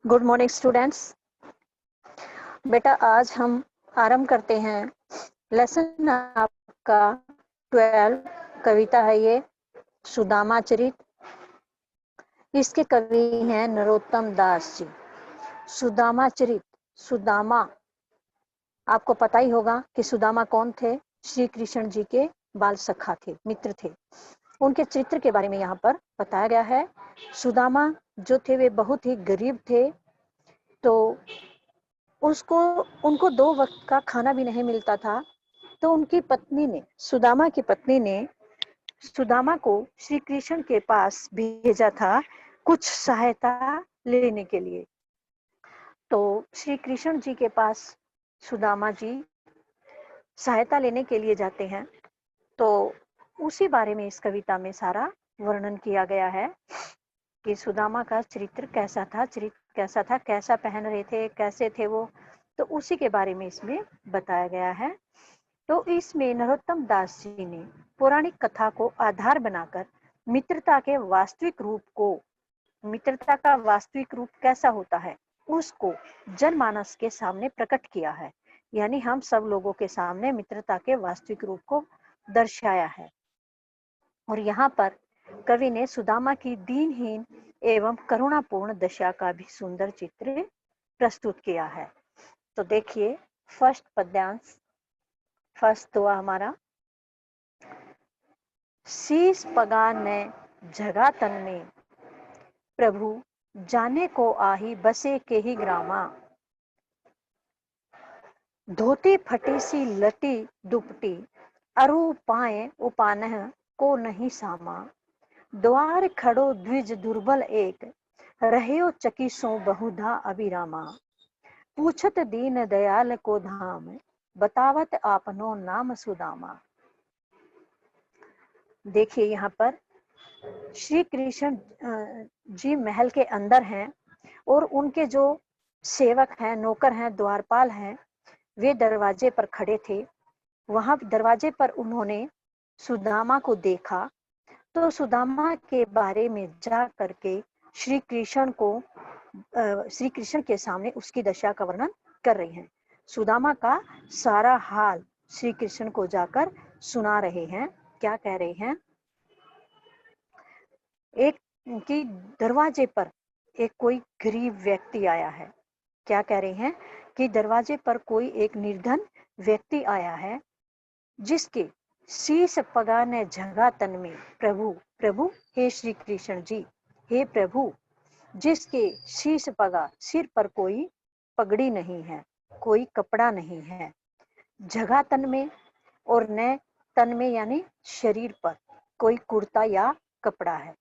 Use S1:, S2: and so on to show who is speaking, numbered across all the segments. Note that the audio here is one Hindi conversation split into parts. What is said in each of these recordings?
S1: Good morning students. बेटा आज हम आरंभ करते हैं लेसन आपका 12 कविता है ये सुदामा चरित। इसके कवि हैं नरोत्तम दास जी। सुदामा चरित। सुदामा, आपको पता ही होगा कि सुदामा कौन थे। श्री कृष्ण जी के बाल सखा थे, मित्र थे। उनके चरित्र के बारे में यहाँ पर बताया गया है। सुदामा जो थे वे बहुत ही गरीब थे, तो उनको 2 वक्त का खाना भी नहीं मिलता था। तो उनकी पत्नी ने, सुदामा की पत्नी ने सुदामा को श्री कृष्ण के पास भेजा था कुछ सहायता लेने के लिए। तो श्री कृष्ण जी के पास सुदामा जी सहायता लेने के लिए जाते हैं। तो उसी बारे में इस कविता में सारा वर्णन किया गया है कि सुदामा का चरित्र कैसा था, कैसा पहन रहे थे, कैसे थे वो। तो उसी के बारे में इसमें बताया गया है। तो इसमें नरोत्तम दास जी ने पौराणिक कथा को आधार बनाकर मित्रता के वास्तविक रूप को, मित्रता का वास्तविक रूप कैसा होता है उसको जनमानस के सामने प्रकट किया है। यानी हम सब लोगों के सामने मित्रता के वास्तविक रूप को दर्शाया है। और यहाँ पर कवि ने सुदामा की दीनहीन एवं करुणापूर्ण दशा का भी सुंदर चित्र प्रस्तुत किया है। तो देखिए फर्स्ट पद्यांश, फर्स्ट हुआ हमारा। शीस पगा ने जगा तन में, प्रभु जाने को आही बसे के ही ग्रामा। धोती फटी सी लटी दुपटी, अरु पाए उपानह को नहीं सामा। द्वार खड़ो द्विज दुर्बल एक, रह्यो चकी सो बहुधा अभिरामा। पूछत दीन दयाल को धाम, बतावत आपनो नाम सुदामा। देखिए यहाँ पर श्री कृष्ण जी महल के अंदर हैं और उनके जो सेवक हैं, नौकर हैं, द्वारपाल हैं, वे दरवाजे पर खड़े थे। वहां दरवाजे पर उन्होंने सुदामा को देखा। तो सुदामा के बारे में जा करके श्री कृष्ण के सामने उसकी दशा का वर्णन कर रही हैं। सुदामा का सारा हाल श्री कृष्ण को जाकर सुना रहे हैं। क्या कह रहे हैं? एक कि दरवाजे पर एक कोई गरीब व्यक्ति आया है। क्या कह रहे हैं? कि दरवाजे पर कोई एक निर्धन व्यक्ति आया है जिसके शीश पगा ने झगा तन में, प्रभु प्रभु हे श्री कृष्ण जी, हे प्रभु, जिसके शीश पगा सिर पर कोई पगड़ी नहीं है, कोई कपड़ा नहीं है, झगा तन में और न तन में यानी शरीर पर कोई कुर्ता या कपड़ा है,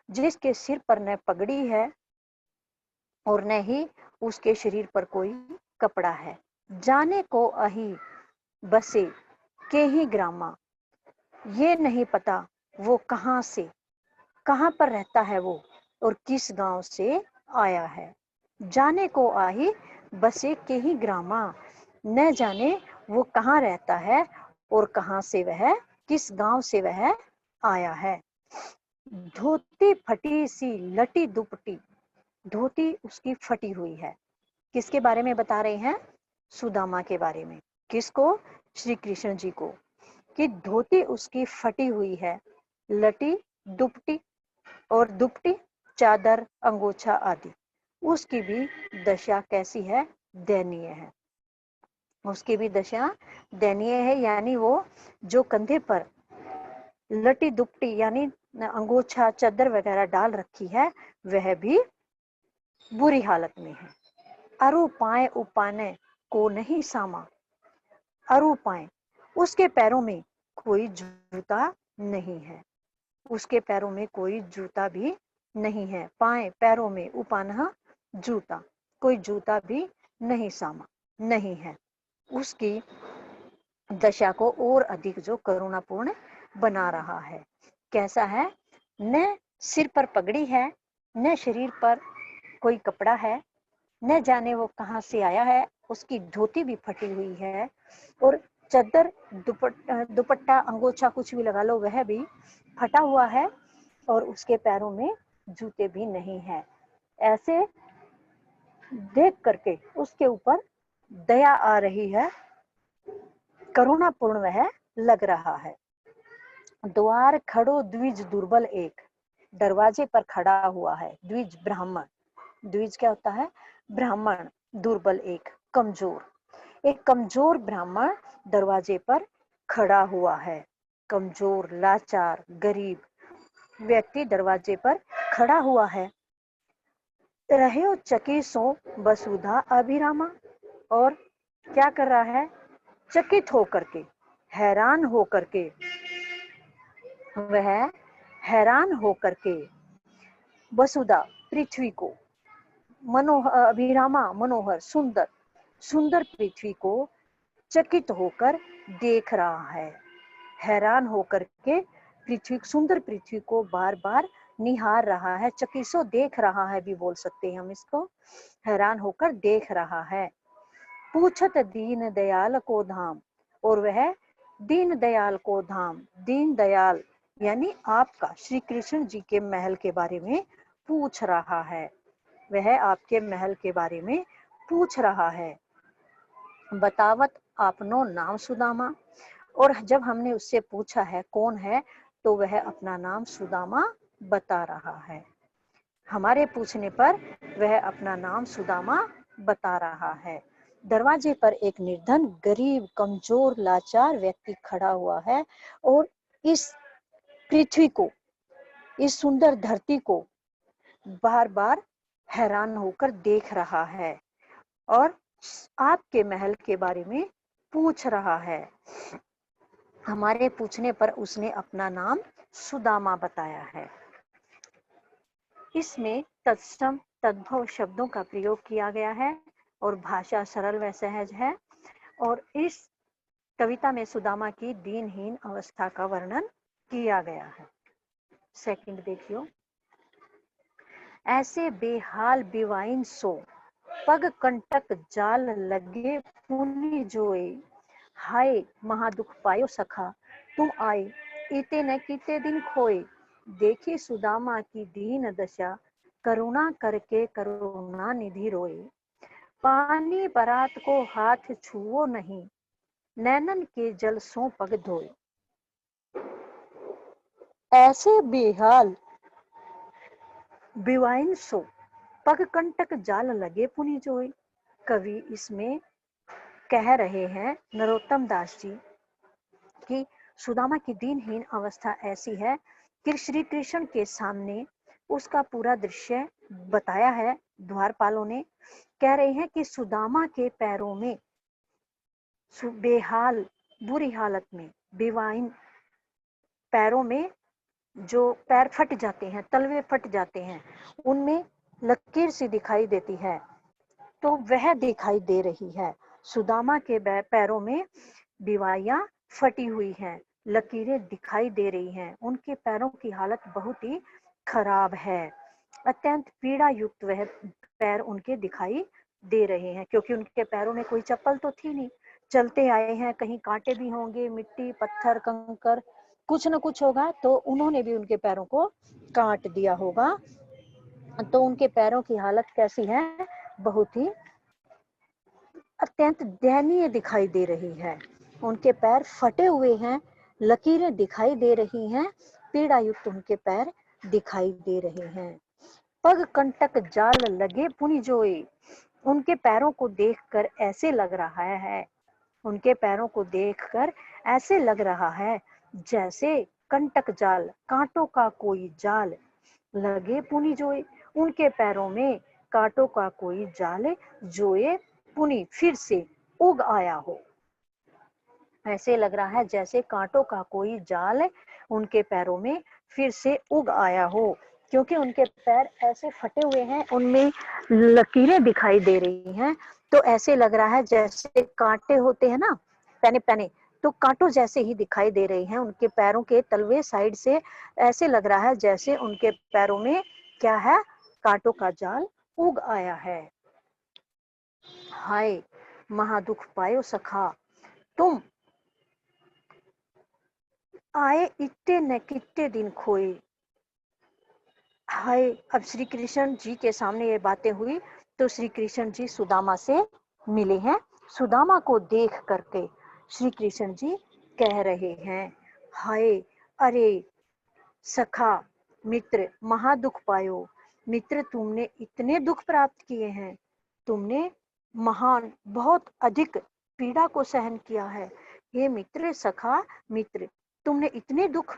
S1: जिसके सिर पर न पगड़ी है और न ही उसके शरीर पर कोई कपड़ा है। जाने को अही बसे के ही ग्रामा, ये नहीं पता वो कहाँ पर रहता है वो और किस गांव से आया है। जाने को आही बसे के ही ग्रामा, न जाने वो कहाँ रहता है और कहाँ से वह, किस गांव से वह आया है। धोती फटी सी लटी दुपटी, धोती उसकी फटी हुई है। किसके बारे में बता रहे हैं? सुदामा के बारे में। किसको? श्री कृष्ण जी को। कि धोती उसकी फटी हुई है, लटी दुपटी, और दुपटी चादर अंगोछा आदि, उसकी भी दशा कैसी है? दयनीय है। उसकी भी दशा दयनीय है। यानी वो जो कंधे पर लटी दुपटी यानी अंगोछा चादर वगैरह डाल रखी है वह भी बुरी हालत में है। अरु पाए उपाने को नहीं सामा, अरु पाए उसके पैरों में कोई जूता नहीं है, उसके पैरों में कोई जूता भी नहीं है। पाए पैरों में, उपानह जूता, कोई जूता भी नहीं सामा नहीं है। उसकी दशा को और अधिक जो करुणापूर्ण बना रहा है। कैसा है? न सिर पर पगड़ी है, न शरीर पर कोई कपड़ा है, न जाने वो कहाँ से आया है, उसकी धोती भी फटी हुई है और चादर दुपट्टा अंगोछा कुछ भी लगा लो वह भी फटा हुआ है और उसके पैरों में जूते भी नहीं है। ऐसे देख करके उसके ऊपर दया आ रही है, करुणापूर्ण वह लग रहा है। द्वार खड़ो द्विज दुर्बल एक, दरवाजे पर खड़ा हुआ है द्विज ब्राह्मण। द्विज क्या होता है? ब्राह्मण। दुर्बल एक, कमजोर। एक कमजोर ब्राह्मण दरवाजे पर खड़ा हुआ है। कमजोर, लाचार, गरीब व्यक्ति दरवाजे पर खड़ा हुआ है। रहे हो चकी सो वसुधा अभिरामा, और क्या कर रहा है? चकित होकर के, हैरान होकर के, वह हैरान होकर के वसुधा पृथ्वी को, मनोहर, अभिरामा मनोहर, सुंदर सुंदर पृथ्वी को चकित होकर देख रहा है। हैरान होकर के पृथ्वी, सुंदर पृथ्वी को बार बार निहार रहा है। चकिसो देख रहा है भी बोल सकते हैं हम इसको, हैरान होकर देख रहा है। पूछत दीन दयाल को धाम, और वह दीन दयाल को धाम, दीन दयाल यानी आपका श्री कृष्ण जी के महल के बारे में पूछ रहा है। वह आपके महल के बारे में पूछ रहा है। बतावत आपनो नाम सुदामा, और जब हमने उससे पूछा है कौन है, तो वह अपना नाम सुदामा बता रहा है। हमारे पूछने पर वह अपना नाम सुदामा बता रहा है। दरवाजे पर एक निर्धन, गरीब, कमजोर, लाचार व्यक्ति खड़ा हुआ है और इस पृथ्वी को, इस सुंदर धरती को बार बार हैरान होकर देख रहा है और आपके महल के बारे में पूछ रहा है। हमारे पूछने पर उसने अपना नाम सुदामा बताया है। इसमें तत्सम तद्भव शब्दों का प्रयोग किया गया है और भाषा सरल व सहज है। और इस कविता में सुदामा की दीनहीन अवस्था का वर्णन किया गया है। सेकंड देखियो। ऐसे बेहाल बिवाइन सो, पग कंटक जाल लगे पुनि जोए, हाय महादुख पायो सखा तुम आए, इते न कीते दिन खोए, देखी सुदामा की दीन दशा, करुणा करके करुणा निधि रोए, पानी बरात को हाथ छुओ नहीं, नैनन के जल सो पग धोए। ऐसे बेहाल बिवाइन सो, पग कंटक जाल लगे पुनि जोए। कवि इसमें कह रहे हैं, नरोत्तम दास जी, कि सुदामा की दीनहीन अवस्था ऐसी है कि श्री कृष्ण के सामने उसका पूरा दृश्य बताया है। द्वारपालों ने कह रहे हैं कि सुदामा के पैरों में बेहाल, बुरी हालत में, बेवाइन, पैरों में जो पैर फट जाते हैं, तलवे फट जाते हैं, उनमें लकीर सी दिखाई देती है, तो वह दिखाई दे रही है। सुदामा के पैरों में बिवाइयां फटी हुई हैं, लकीरें दिखाई दे रही हैं, उनके पैरों की हालत बहुत ही खराब है। अत्यंत पीड़ा युक्त वह पैर उनके दिखाई दे रहे हैं, क्योंकि उनके पैरों में कोई चप्पल तो थी नहीं, चलते आए हैं, कहीं कांटे भी होंगे, मिट्टी पत्थर कंकर कुछ न कुछ होगा, तो उन्होंने भी उनके पैरों को काट दिया होगा। तो उनके पैरों की हालत कैसी है? बहुत ही अत्यंत दयनीय दिखाई दे रही है। उनके पैर फटे हुए हैं, लकीरें दिखाई दे रही हैं, पीड़ा युक्त उनके पैर दिखाई दे रहे हैं। पग कंटक जाल लगे पुनि जोए, उनके पैरों को देखकर ऐसे लग रहा है, उनके पैरों को देखकर ऐसे लग रहा है जैसे कंटक जाल, कांटों का कोई जाल, लगे पुनि जोए, उनके पैरों में कांटों का कोई जाल जोए पुनि, फिर से उग आया हो। ऐसे लग रहा है जैसे कांटों का कोई जाल उनके पैरों में फिर से उग आया हो, क्योंकि उनके पैर ऐसे फटे हुए हैं, उनमें लकीरें दिखाई दे रही हैं, तो ऐसे लग रहा है जैसे कांटे होते हैं ना, पहने पहने, तो कांटों जैसे ही दिखाई दे रही हैं उनके पैरों के तलवे साइड से। ऐसे लग रहा है जैसे उनके पैरों में क्या है? कांटों का जाल उग आया है। हाय महादुख पायो सखा तुम आए, इतने न कितने दिन खोए। हाय, अब श्री कृष्ण जी के सामने ये बातें हुई तो श्री कृष्ण जी सुदामा से मिले हैं। सुदामा को देख करके श्री कृष्ण जी कह रहे हैं, हाय अरे सखा मित्र, महादुख पायो। मित्र, तुमने इतने दुख प्राप्त किए हैं, तुमने महान बहुत अधिक पीड़ा को सहन किया है। हे मित्र, सखा मित्र, तुमने इतने दुख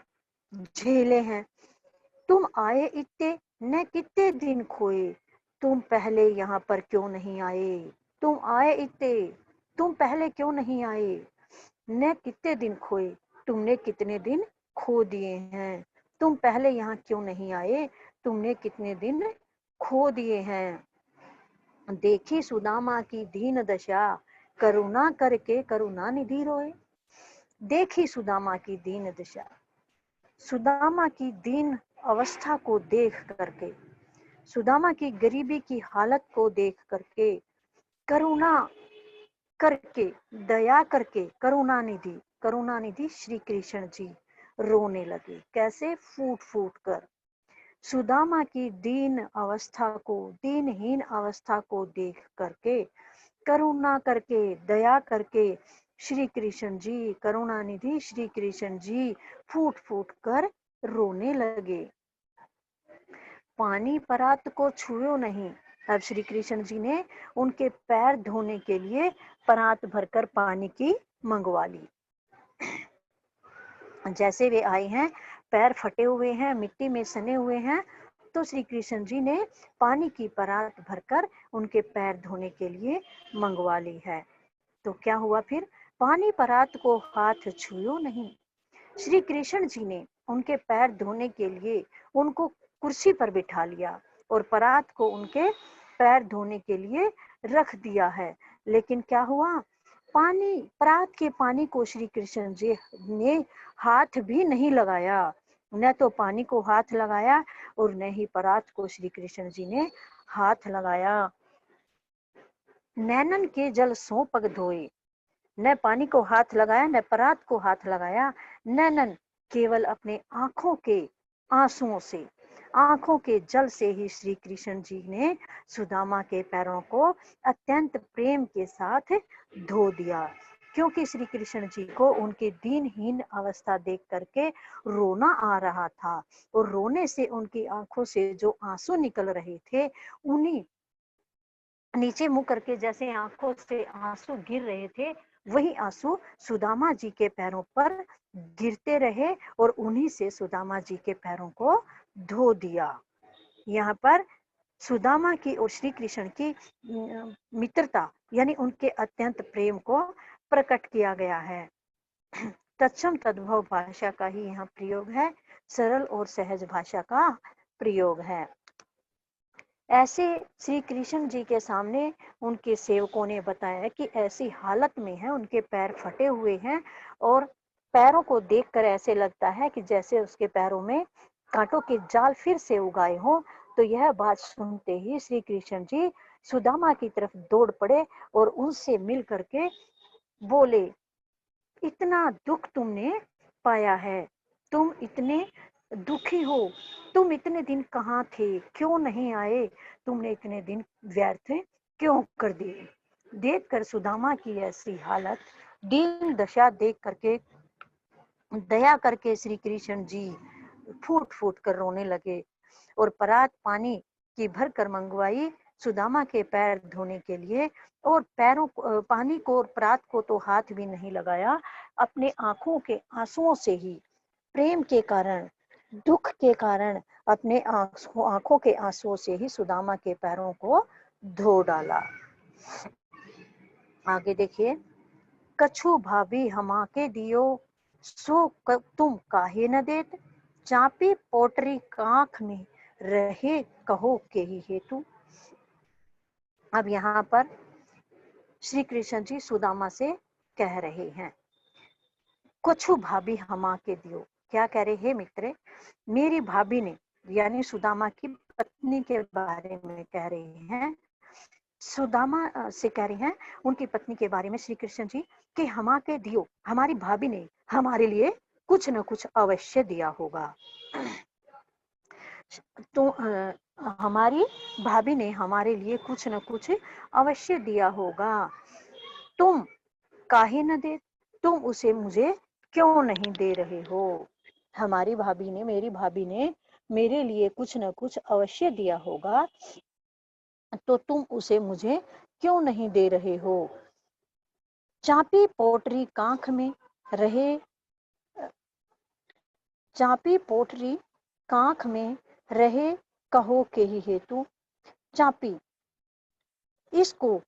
S1: झेले हैं। तुम आए इतने न कितने दिन खोए, तुम पहले यहाँ पर क्यों नहीं आए। तुम आए इतने, तुम पहले क्यों नहीं आए। न कितने दिन खोए, तुमने कितने दिन खो दिए हैं। तुम पहले यहाँ क्यों नहीं आए, तुमने कितने दिन खो दिए हैं। देखी सुदामा की दीन दशा, करुणा करके करुणा निधि रोए। देखी सुदामा की दीन दशा, सुदामा की दीन अवस्था को देख करके, सुदामा की गरीबी की हालत को देख करके, करुणा करके, दया करके, करुणा निधि श्री कृष्ण जी रोने लगे। कैसे? फूट फूट कर। सुदामा की दीन अवस्था को, दीनहीन अवस्था को देख करके, करुणा करके, दया करके श्री कृष्ण जी, करुणा निधि श्री कृष्ण जी फूट फूट कर रोने लगे। पानी परात को छुओ नहीं। अब श्री कृष्ण जी ने उनके पैर धोने के लिए परात भरकर पानी की मंगवा ली। जैसे वे आए हैं, पैर फटे हुए हैं, मिट्टी में सने हुए हैं, तो श्री कृष्ण जी ने पानी की परात भरकर उनके पैर धोने के लिए मंगवा ली है। तो क्या हुआ फिर? पानी परात को हाथ छुओ नहीं। श्री कृष्ण जी ने उनके पैर धोने के लिए उनको कुर्सी पर बिठा लिया और परात को उनके पैर धोने के लिए रख दिया है। लेकिन क्या हुआ? पानी, परात के पानी को श्री कृष्ण जी ने हाथ भी नहीं लगाया। न तो पानी को हाथ लगाया और न ही परात को श्री कृष्ण जी ने हाथ लगाया। नैनन के जल सो पग धोए। न पानी को हाथ लगाया, न परात को हाथ लगाया। नैनन, केवल अपने आंखों के आंसुओं से, आंखों के जल से ही श्री कृष्ण जी ने सुदामा के पैरों को अत्यंत प्रेम के साथ धो दिया। क्योंकि श्री कृष्ण जी को उनकी दीनहीन अवस्था देख करके रोना आ रहा था और रोने से उनकी आंखों से जो आंसू निकल रहे थे, उन्हीं नीचे मुंह करके जैसे आंखों से आंसू गिर रहे थे, वही आंसू सुदामा जी के पैरों पर गिरते रहे और उन्हीं से सुदामा जी के पैरों को धो दिया। यहाँ पर सुदामा की और श्री कृष्ण की मित्रता यानी उनके अत्यंत प्रेम को प्रकट किया गया है। तत्सम तद्भव भाषा का ही यहाँ प्रयोग है, सरल और सहज भाषा का प्रयोग है। ऐसे श्री कृष्ण जी के सामने उनके सेवकों ने बताया कि ऐसी हालत में है, उनके पैर फटे हुए हैं और पैरों को देखकर ऐसे लगता है कि जैसे उसके पैरों में कांटों के जाल फिर से उगाए हों। तो यह बात सुनते ही श्री कृष्ण जी सुदामा की तरफ दौड़ पड़े और उनसे मिल करके बोले, इतना दुख तुमने पाया है, तुम इतने दुखी हो, तुम इतने दिन कहाँ थे, क्यों नहीं आए, तुमने इतने दिन व्यर्थ क्यों कर दिए। देखकर सुदामा की ऐसी हालत, दीन दशा देख करके दया करके श्री कृष्ण जी फूट फूट कर रोने लगे और परात पानी की भर कर मंगवाई सुदामा के पैर धोने के लिए और पैरों पानी को और परात को तो हाथ भी नहीं लगाया। अपने आंखों के आंसुओं से ही, प्रेम के कारण, दुख के कारण, अपने आंखों के आंसुओं से ही सुदामा के पैरों को धो डाला। आगे देखिए, कछु भाभी हमाके दियो, सो तुम काहे न देत, चापी पोटरी कांख में रहे कहो के ही हेतु। अब यहाँ पर श्री कृष्ण जी सुदामा से कह रहे हैं, कछु भाभी हमाके दियो। क्या कह रहे हैं? मित्र, मेरी भाभी ने, यानी सुदामा की पत्नी के बारे में कह रहे हैं, सुदामा से कह रहे हैं उनकी पत्नी के बारे में श्री कृष्ण जी कि हमाके दियो, हमारी भाभी ने हमारे लिए कुछ न कुछ अवश्य दिया होगा। तो हमारी भाभी ने हमारे लिए कुछ न कुछ अवश्य दिया होगा। तुम काहे न दे, तुम उसे मुझे क्यों नहीं दे रहे हो? हमारी भाभी ने, मेरी भाभी ने मेरे लिए कुछ न कुछ अवश्य दिया होगा, तो तुम उसे मुझे क्यों नहीं दे रहे हो? चापी पोटरी कांख में रहे, चापी पोटरी कांख में रहे, कहो के ही हेतु। चापी, इसको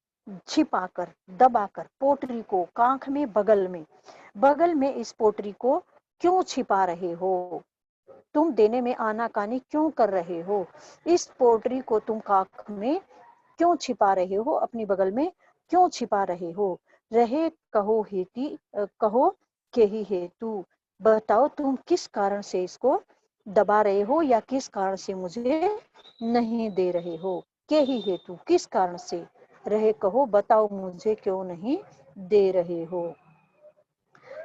S1: छिपाकर, दबाकर, पोटरी को कांख में, बगल में इस पोटरी को क्यों छिपा रहे हो? तुम देने में आनाकानी क्यों कर रहे हो? इस पोटरी को तुम कांख में क्यों छिपा रहे हो? अपनी बगल में क्यों छिपा रहे हो? रहे कहो के ही हेतु, बताओ तुम किस कारण से इसको दबा रहे हो या किस कारण से मुझे नहीं दे रहे हो? के ही हेतु, किस कारण से? रहे कहो, बताओ मुझे क्यों नहीं दे रहे हो?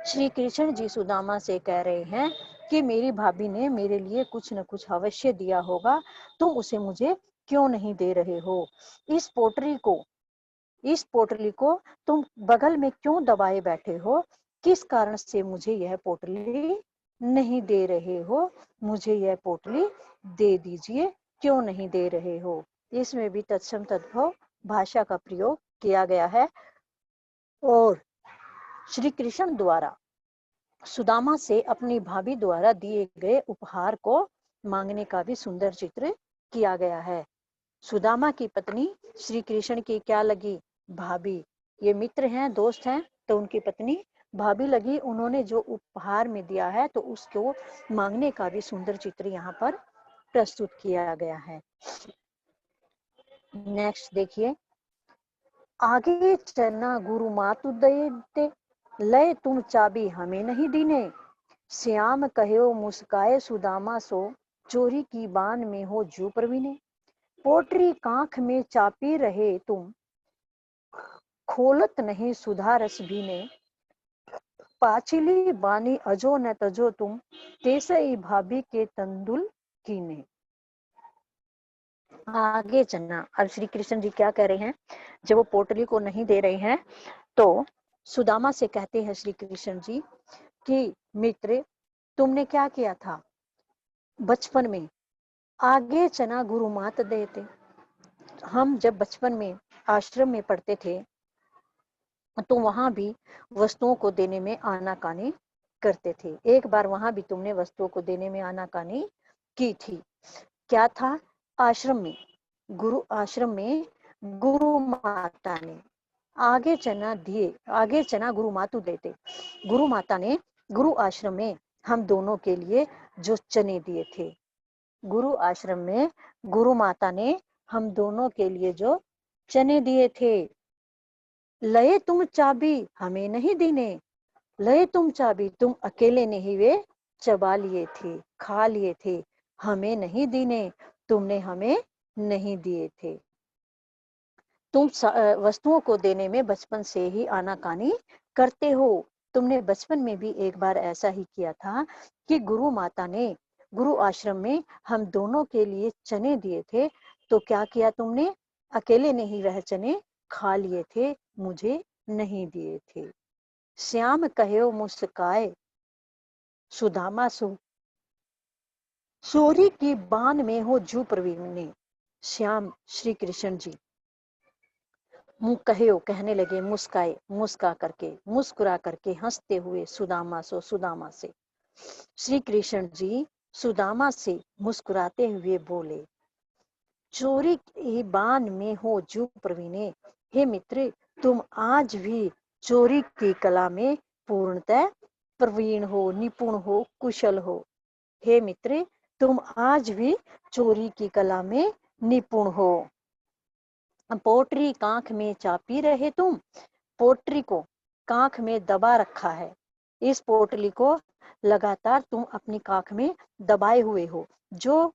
S1: श्री कृष्ण जी सुदामा से कह रहे हैं कि मेरी भाभी ने मेरे लिए कुछ न कुछ अवश्य दिया होगा, तुम उसे मुझे क्यों नहीं दे रहे हो? इस पोटली को तुम बगल में क्यों दबाए बैठे हो? किस कारण से मुझे यह पोटली नहीं दे रहे हो? मुझे यह पोटली दे दीजिए, क्यों नहीं दे रहे हो? इसमें भी तत्सम तद्भव भाषा का प्रयोग किया गया है और श्री कृष्ण द्वारा सुदामा से अपनी भाभी द्वारा दिए गए उपहार को मांगने का भी सुंदर चित्र किया गया है। सुदामा की पत्नी श्री कृष्ण की क्या लगी? भाभी। ये मित्र हैं, दोस्त हैं, तो उनकी पत्नी भाभी लगी। उन्होंने जो उपहार में दिया है तो उसको मांगने का भी सुंदर चित्र यहाँ पर प्रस्तुत किया गया है। नेक्स्ट देखिए, आगे चलना गुरु मातु दे, लय तुम चाबी हमें नहीं दीने। श्याम कहो मुस्काए सुदामा सो, चोरी की बान में हो जू प्रवीणे। पोटरी कांख में चापी रहे तुम, खोलत नहीं सुधा रस भीने। पाचिली बानी अजो न तजो तुम, तेसई भाभी के तंदुल कीने। आगे चलना। अब श्री कृष्ण जी क्या कह रहे हैं? जब वो पोटली को नहीं दे रहे हैं तो सुदामा से कहते हैं श्री कृष्ण जी कि मित्र, तुमने क्या किया था बचपन में? आगे चना गुरु मात देते। हम जब बचपन में आश्रम में पढ़ते थे तो वहां भी वस्तुओं को देने में आनाकानी करते थे। एक बार वहां भी तुमने वस्तुओं को देने में आनाकानी की थी। क्या था? आश्रम में गुरु माता ने आगे चना दिए, आगे चना गुरु मातु देते। गुरु माता ने गुरु आश्रम में हम दोनों के लिए जो चने दिए थे, गुरु आश्रम में गुरु माता ने हम दोनों के लिए जो चने दिए थे। लए तुम चाबी हमें नहीं दीने, लए तुम चाबी, तुम अकेले नहीं वे चबा लिए थे, खा लिए थे, हमें नहीं दीने, तुमने हमें नहीं दिए थे। तुम वस्तुओं को देने में बचपन से ही आनाकानी करते हो। तुमने बचपन में भी एक बार ऐसा ही किया था कि गुरु माता ने गुरु आश्रम में हम दोनों के लिए चने दिए थे, तो क्या किया तुमने? अकेले नहीं वह चने खा लिए थे, मुझे नहीं दिए थे। श्याम कहो मुस्काए सुदामा सो, चोरी की बान में हो जू प्रवीण। श्याम श्री कृष्ण जी कहो, कहने लगे, मुस्काए, मुस्कुरा करके हंसते हुए सुदामा से। श्री कृष्ण जी सुदामा से मुस्कुराते हुए बोले, चोरी की बान में हो जू प्रवीणे। हे मित्र, तुम आज भी चोरी की कला में पूर्णतः प्रवीण हो, निपुण हो, कुशल हो। हे मित्र, तुम आज भी चोरी की कला में निपुण हो। पोटरी कांख में चापी रहे तुम, पोटरी को कांख में दबा रखा है। इस पोटली को लगातार तुम अपनी कांख में दबाए हुए हो। जो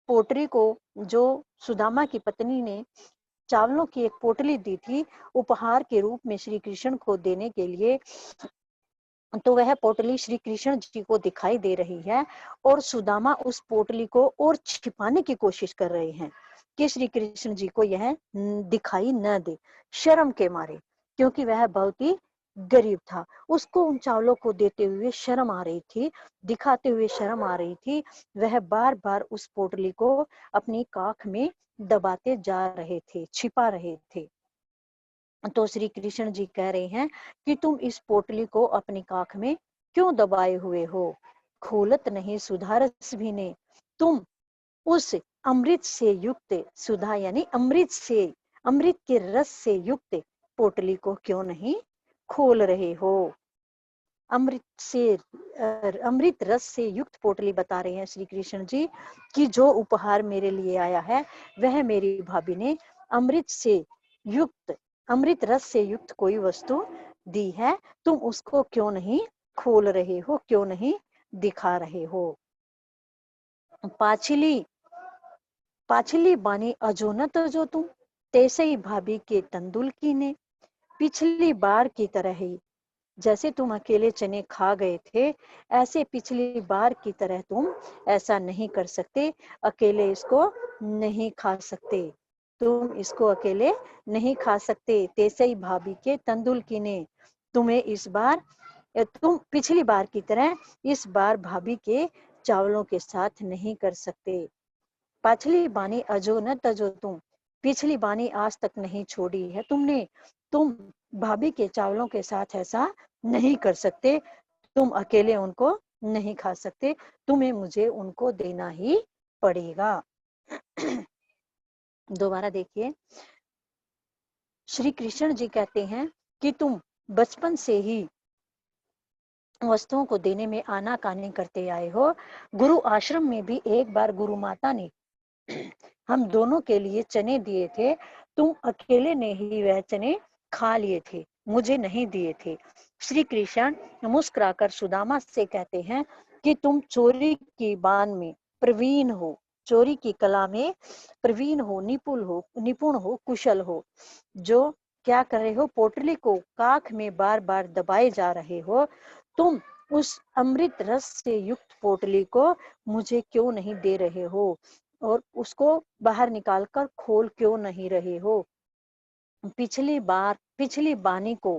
S1: पोटरी को, जो सुदामा की पत्नी ने चावलों की एक पोटली दी थी उपहार के रूप में श्री कृष्ण को देने के लिए, तो वह पोटली श्री कृष्ण जी को दिखाई दे रही है और सुदामा उस पोटली को और छिपाने की कोशिश कर रहे हैं कि श्री कृष्ण जी को यह दिखाई न दे, शर्म के मारे, क्योंकि वह बहुत ही गरीब था। उसको उन चावलों को देते हुए शर्म आ रही थी, दिखाते हुए शर्म आ रही थी। वह बार बार उस पोटली को अपनी काख में दबाते जा रहे थे, छिपा रहे थे। तो श्री कृष्ण जी कह रहे हैं कि तुम इस पोटली को अपनी काख में क्यों दबाए हुए हो, खोलत नहीं सुधारस भी ने, तुम उस अमृत से युक्त, सुधा यानी अमृत से, अमृत के रस से युक्त पोटली को क्यों नहीं खोल रहे हो। अमृत से अमृत रस से युक्त पोटली बता रहे हैं श्री कृष्ण जी कि जो उपहार मेरे लिए आया है वह मेरी भाभी ने अमृत से युक्त, अमृत रस से युक्त कोई वस्तु दी है, तुम उसको क्यों नहीं खोल रहे हो, क्यों नहीं दिखा रहे हो। पाछली पाछली बानी अजोनत जो तुम, तैसे ही भाभी के तंदुल की ने, पिछली बार की तरह ही जैसे तुम अकेले चने खा गए थे, ऐसे पिछली बार की तरह तुम ऐसा नहीं कर सकते, अकेले इसको नहीं खा सकते, तुम इसको अकेले नहीं खा सकते। तैसे ही भाभी के तंदुल की ने, तुम्हें इस बार, तुम पिछली बार की तरह इस बार भाभी के चावलों के साथ नहीं कर सकते। पाछली बानी अजो न तजो तुम, पिछली बानी आज तक नहीं छोड़ी है तुमने, तुम भाभी के चावलों के साथ ऐसा नहीं कर सकते, तुम अकेले उनको नहीं खा सकते, तुम्हें मुझे उनको देना ही पड़ेगा। दोबारा देखिए, श्री कृष्ण जी कहते हैं कि तुम बचपन से ही वस्तुओं को देने में आनाकानी करते आए हो। गुरु आश्रम में भी एक बार गुरु माता ने हम दोनों के लिए चने दिए थे, तुम अकेले ने ही वह चने खा लिए थे, मुझे नहीं दिए थे। श्री कृष्ण मुस्कुराकर सुदामा से कहते हैं कि तुम चोरी की बान में प्रवीण हो, चोरी की कला में प्रवीण हो, निपुण हो, कुशल हो, जो क्या कर रहे हो, पोटली को काख में बार बार दबाए जा रहे हो, तुम उस अमृत रस से युक्त पोटली को मुझे क्यों नहीं दे रहे हो और उसको बाहर निकालकर खोल क्यों नहीं रहे हो। पिछली बानी को,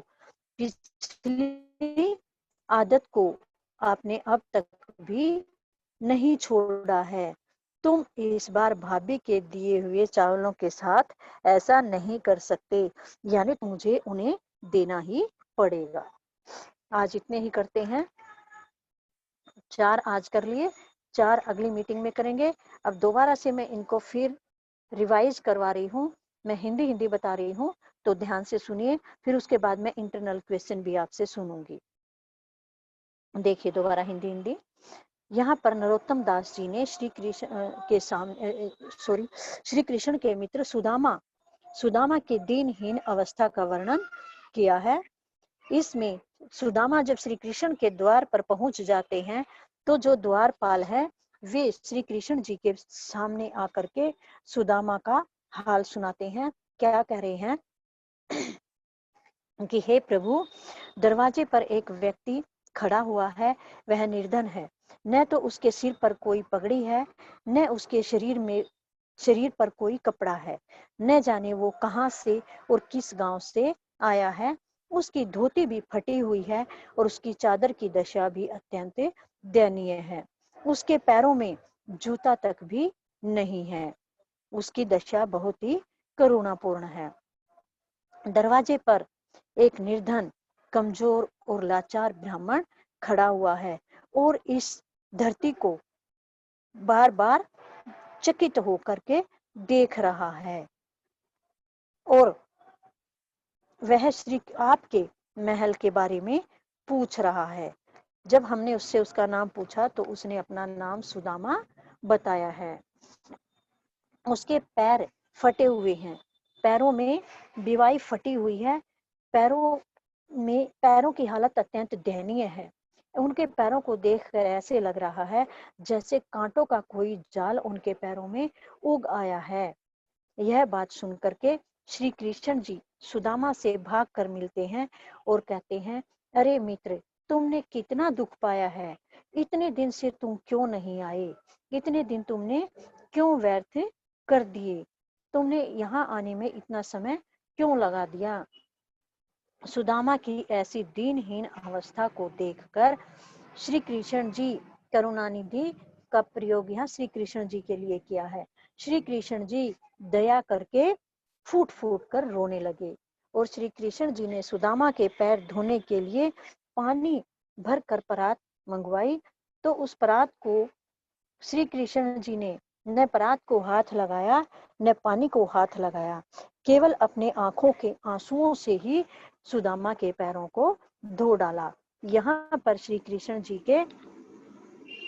S1: पिछली आदत को आपने अब तक भी नहीं छोड़ा है, तुम इस बार भाभी के दिए हुए चावलों के साथ ऐसा नहीं कर सकते, यानी मुझे उन्हें देना ही पड़ेगा। आज इतने ही करते हैं, 4 आज कर लिए, 4 अगली मीटिंग में करेंगे। अब दोबारा से मैं इनको फिर रिवाइज करवा रही हूँ, मैं हिंदी हिंदी बता रही हूँ, तो ध्यान से सुनिए, फिर उसके बाद मैं इंटरनल क्वेश्चन भी आपसे सुनूंगी। देखिए दोबारा हिंदी हिंदी। यहाँ पर नरोत्तम दास जी ने श्री कृष्ण के सामने श्री कृष्ण के मित्र सुदामा के दीनहीन अवस्था का वर्णन किया है। इसमें सुदामा जब श्री कृष्ण के द्वार पर पहुंच जाते हैं तो जो द्वारपाल है वे श्री कृष्ण जी के सामने आकर के सुदामा का हाल सुनाते हैं। क्या कह रहे हैं कि हे प्रभु, दरवाजे पर एक व्यक्ति खड़ा हुआ है, वह निर्धन है, न तो उसके सिर पर कोई पगड़ी है, न उसके शरीर पर कोई कपड़ा है, न जाने वो कहाँ से और किस गांव से आया है, उसकी धोती भी फटी हुई है और उसकी चादर की दशा भी अत्यंत दयनीय है, उसके पैरों में जूता तक भी नहीं है, उसकी दशा बहुत ही करुणापूर्ण है। दरवाजे पर एक निर्धन, कमजोर और लाचार ब्राह्मण खड़ा हुआ है और इस धरती को बार बार चकित होकर के देख रहा है और वह श्री आपके महल के बारे में पूछ रहा है। जब हमने उससे उसका नाम पूछा तो उसने अपना नाम सुदामा बताया है। उसके पैर फटे हुए हैं, पैरों में बिवाई फटी हुई है, पैरों की हालत अत्यंत दयनीय है। उनके पैरों को देखकर ऐसे लग रहा है जैसे कांटों का कोई जाल उनके पैरों में उग आया है। यह बात सुनकर के श्री कृष्ण जी सुदामा से भाग कर मिलते हैं और कहते हैं, अरे मित्र, तुमने कितना दुख पाया है, इतने दिन से तुम क्यों नहीं आए, इतने दिन तुमने क्यों व्यर्थ कर दिए, तुमने यहाँ आने में इतना समय क्यों लगा दिया। सुदामा की ऐसी दीनहीन अवस्था को देखकर श्री कृष्ण जी, करुणानिधि का प्रयोग यहाँ श्री कृष्ण जी के लिए किया है, श्री कृष्ण जी दया करके फूट फूट कर रोने लगे और श्री कृष्ण जी ने सुदामा के पैर धोने के लिए पानी भर कर परात मंगवाई। तो उस परात को श्री कृष्ण जी ने न परात को हाथ लगाया न पानी को हाथ लगाया, केवल अपने आंखों के आंसुओं से ही सुदामा के पैरों को धो डाला। यहाँ पर श्री कृष्ण जी के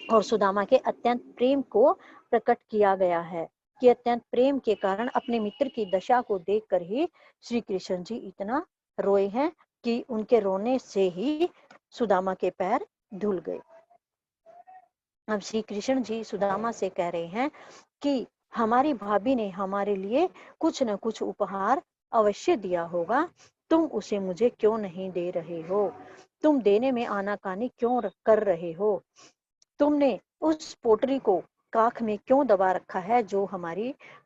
S1: और सुदामा के अत्यंत प्रेम को प्रकट किया गया है कि अत्यंत प्रेम के कारण अपने मित्र की दशा को देखकर ही श्री कृष्ण जी इतना रोए हैं कि उनके रोने से ही सुदामा के पैर धुल गए। अब श्री कृष्ण जी सुदामा से कह रहे हैं कि हमारी भाभी ने हमारे लिए कुछ न कुछ उपहार अवश्य दिया होगा, तुम उसे मुझे क्यों नहीं दे रहे हो, तुम देने में आनाकानी क्यों कर रहे हो, तुमने उस पोटरी को काख में क्यों दबा रखा है जो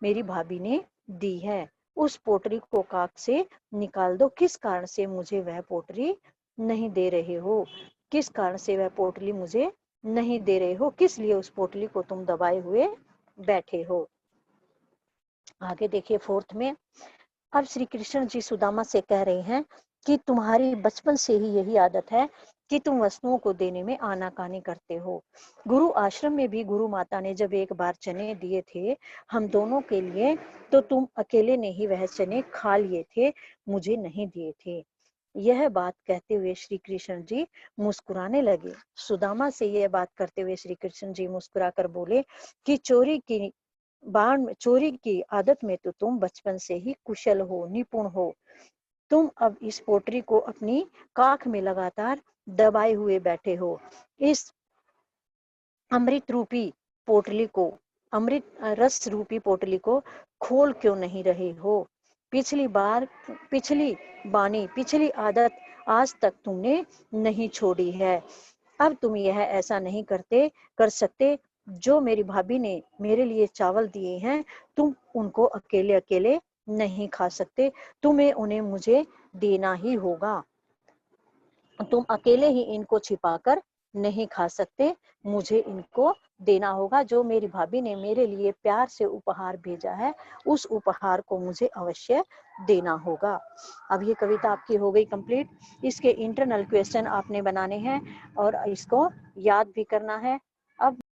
S1: मेरी भाभी ने दी है, उस पोटरी को काख से निकाल दो, किस कारण से मुझे वह पोटरी नहीं दे रहे हो, किस कारण से वह पोटली मुझे नहीं दे रहे हो, किस लिए उस पोटली को तुम दबाए हुए बैठे हो। आगे देखिए 4th में, अब श्री कृष्ण जी सुदामा से कह रहे हैं कि तुम्हारी बचपन से ही यही आदत है कि तुम वस्तुओं को देने में आनाकानी करते हो। गुरु आश्रम में भी गुरु माता ने जब एक बार चने दिए थे हम दोनों के लिए, तो तुम अकेले ने ही वह चने खा लिए थे, मुझे नहीं दिए थे। यह बात कहते हुए श्री कृष्ण जी मुस्कुराने लगे। सुदामा से यह बात करते हुए श्री कृष्ण जी मुस्कुराकर बोले कि चोरी की आदत में तो तुम बचपन से ही कुशल हो, निपुण हो, तुम अब इस पोटरी को अपनी काख में लगातार दबाए हुए बैठे हो, इस अमृत रूपी पोटली को, अमृत रस रूपी पोटली को खोल क्यों नहीं रहे हो। पिछली आदत आज तक तुमने नहीं छोड़ी है, अब तुम यह ऐसा नहीं कर सकते। जो मेरी भाभी ने मेरे लिए चावल दिए हैं तुम उनको अकेले अकेले नहीं खा सकते, तुम्हें उन्हें मुझे देना ही होगा, तुम अकेले ही इनको छिपाकर नहीं खा सकते, मुझे इनको देना होगा। जो मेरी भाभी ने मेरे लिए प्यार से उपहार भेजा है उस उपहार को मुझे अवश्य देना होगा। अब ये कविता आपकी हो गई कंप्लीट। इसके इंटरनल क्वेश्चन आपने बनाने हैं और इसको याद भी करना है।